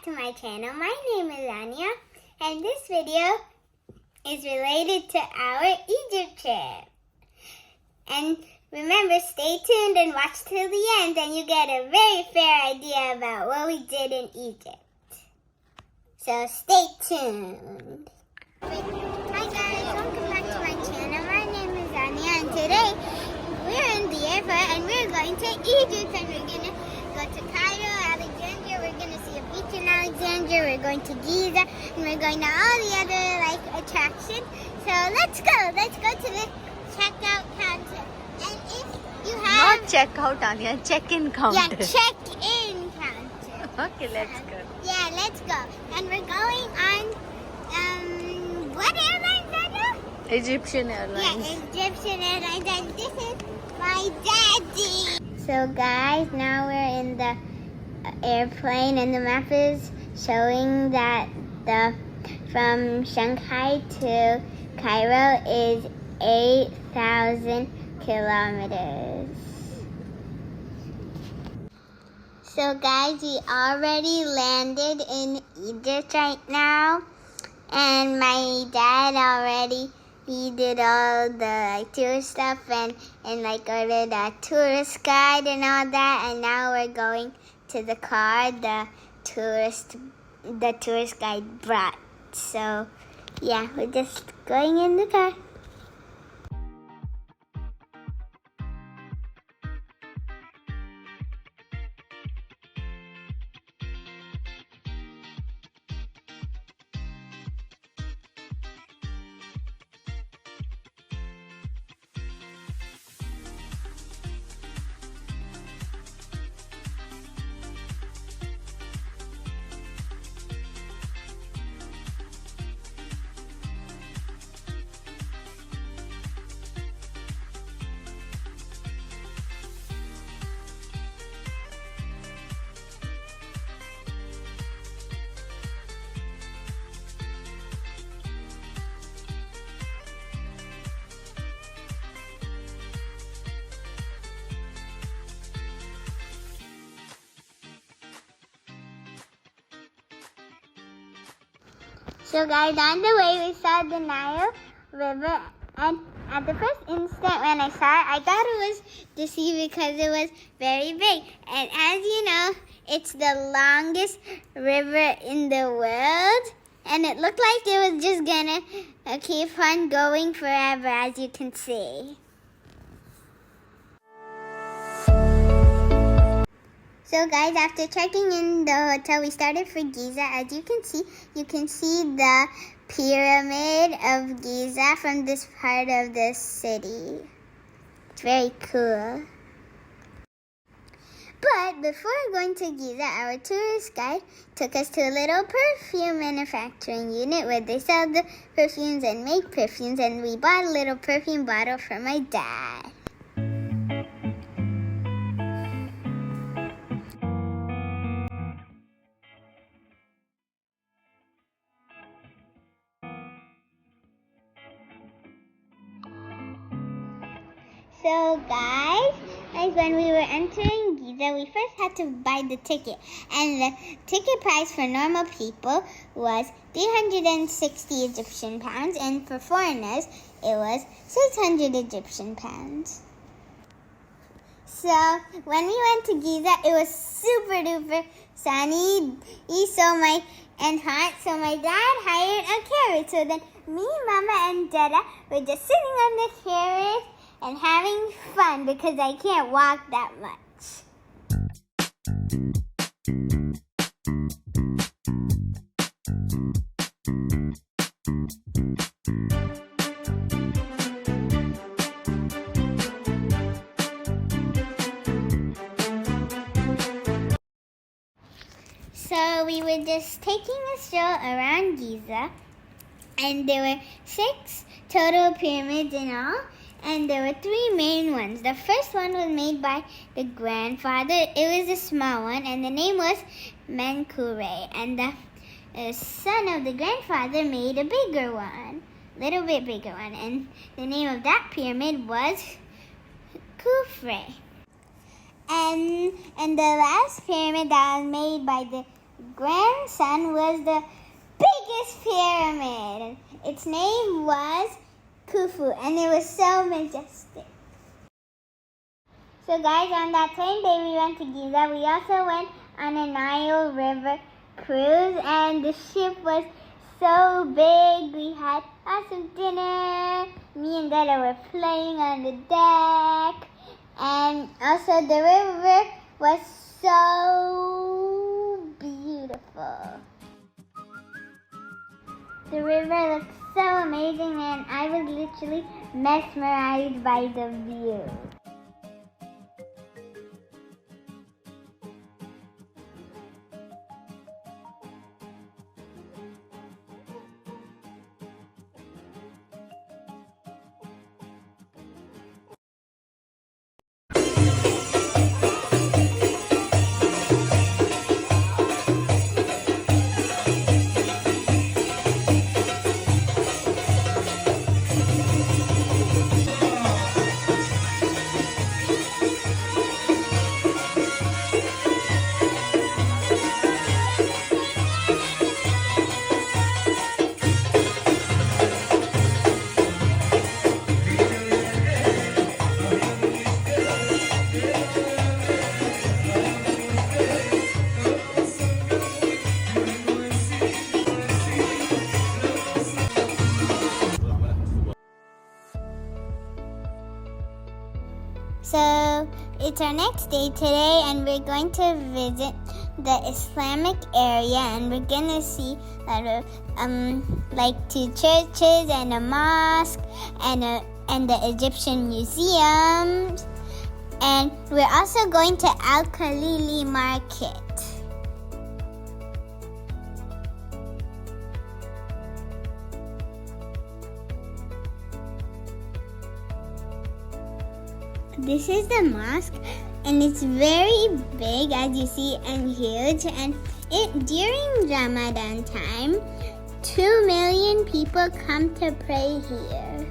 to my channel. My name is Anya, and this video is related to our Egypt trip. And remember, stay tuned and watch till the end, and you get a very fair idea about what we did in Egypt. So stay tuned. Hi guys, welcome back to my channel. My name is Anya, and today we're in the airport and we're going to Egypt, and we're going to go to Cairo, Alexandria. We're going to see a beach in Alexandria. We're going to Giza, and we're going to all the other attractions. So let's go to the checkout counter. And if you have not checkout, Anya, check-in counter. Yeah, check-in counter. Okay, let's go. Yeah, let's go. And we're going on what airlines are there? Egyptian Airlines. Yeah, Egyptian Airlines, and this is my daddy. So guys, now we're in the airplane, and the map is showing that from Shanghai to Cairo is 8,000 kilometers. So guys, we already landed in Egypt right now, and my dad he did all the tourist stuff and ordered a tourist guide and all that, and now we're going to the car the tourist guide brought. So yeah, we're just going in the car. So guys, on the way we saw the Nile River, and at the first instant when I saw it, I thought it was the sea because it was very big. And as you know, it's the longest river in the world, and it looked like it was just gonna keep on going forever, as you can see. So guys, after checking in the hotel, we started for Giza. As you can see the pyramid of Giza from this part of the city. It's very cool. But before going to Giza, our tourist guide took us to a little perfume manufacturing unit where they sell the perfumes and make perfumes, and we bought a little perfume bottle for my dad. So guys, when we were entering Giza, we first had to buy the ticket. And the ticket price for normal people was 360 Egyptian pounds. And for foreigners, it was 600 Egyptian pounds. So when we went to Giza, it was super duper sunny and hot. So my dad hired a carriage. So then me, Mama, and Dada were just sitting on the carriage and having fun because I can't walk that much. So we were just taking a stroll around Giza, and there were 6 total pyramids in all. And there were 3 main ones. The first one was made by the grandfather. It was a small one, and the name was Menkaure. And the son of the grandfather made a bigger one, little bit bigger one. And the name of that pyramid was Khufre. And the last pyramid that was made by the grandson was the biggest pyramid. Its name was Khufu, and it was so majestic. So guys, on that same day we went to Giza. We also went on a Nile River cruise, and the ship was so big. We had awesome dinner. Me and Dada were playing on the deck, and also the river was so beautiful. The river looked so amazing, and I was literally mesmerized by the view. So it's our next day today, and we're going to visit the Islamic area, and we're gonna see like 2 churches and a mosque and the Egyptian museums, and we're also going to Al Khalili Market. This is the mosque, and it's very big, as you see, and huge. And during Ramadan time, 2 million people come to pray here.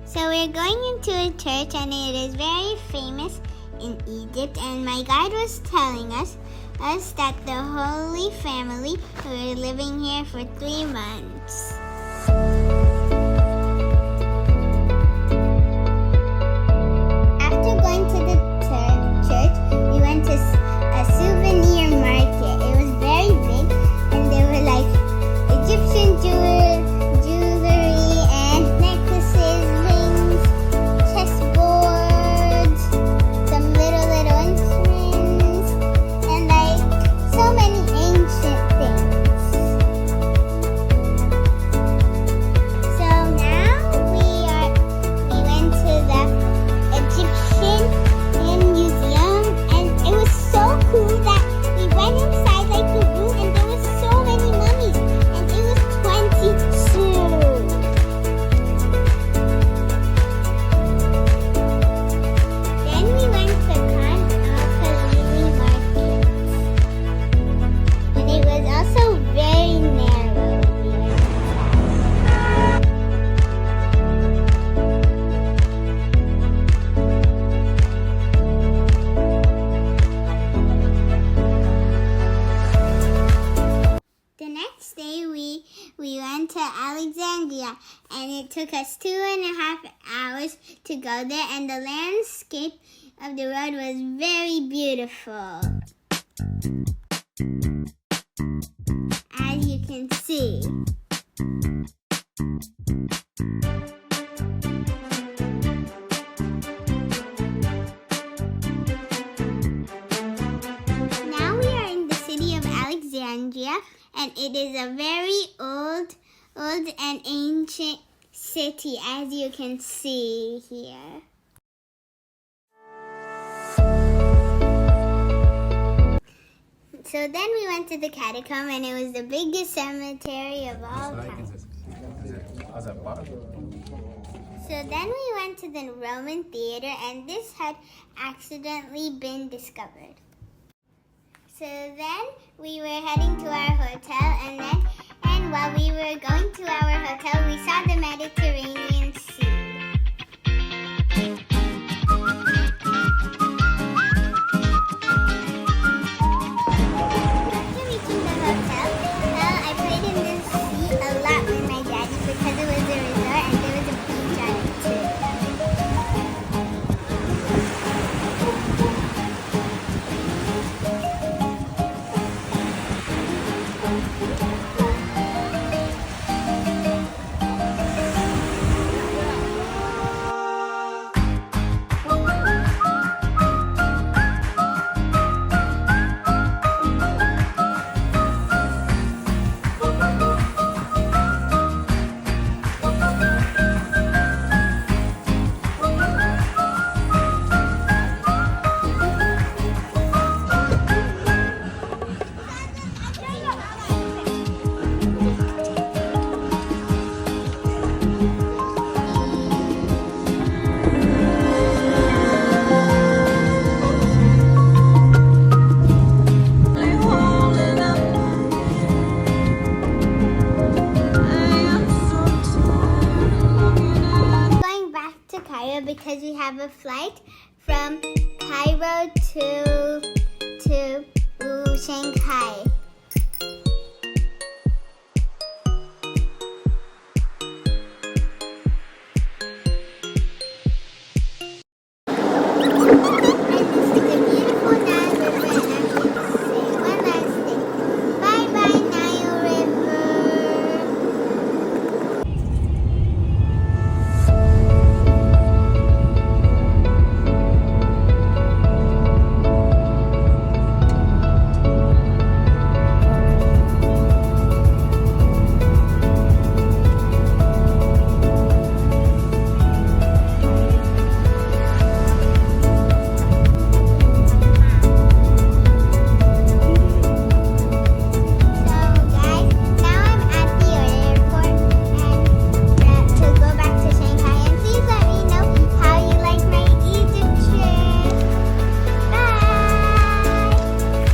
So we're going into a church, and it is very famous in Egypt, and my guide was telling us that the Holy Family were living here for 3 months. After going to the church, we went to a souvenir market. It was very big, and there were like Egyptian jewelry and necklaces, rings, chessboards, some little instruments, and like so many ancient things. So now we went to the Egyptian museum, and it was so cool that we went inside like the room, and there was so many mummies, and it was 22. Then we went to Khan Al-Khalili Market, and it was also very narrow. We went The next day we went to Alexandria, and it took us 2.5 hours to go there, and the landscape of the road was very beautiful, as you can see. Now we are in the city of Alexandria, and it is a very old and ancient city, as you can see here. So then we went to the catacomb, and it was the biggest cemetery of all time. So then we went to the Roman theater, and this had accidentally been discovered. So then we were heading to our hotel, and while we were going to our hotel, we saw the Mediterranean Sea. After reaching the hotel, I played in the sea a lot with my daddy because it was a resort and there was a beach on it too. Because we have a flight from Cairo to Shanghai.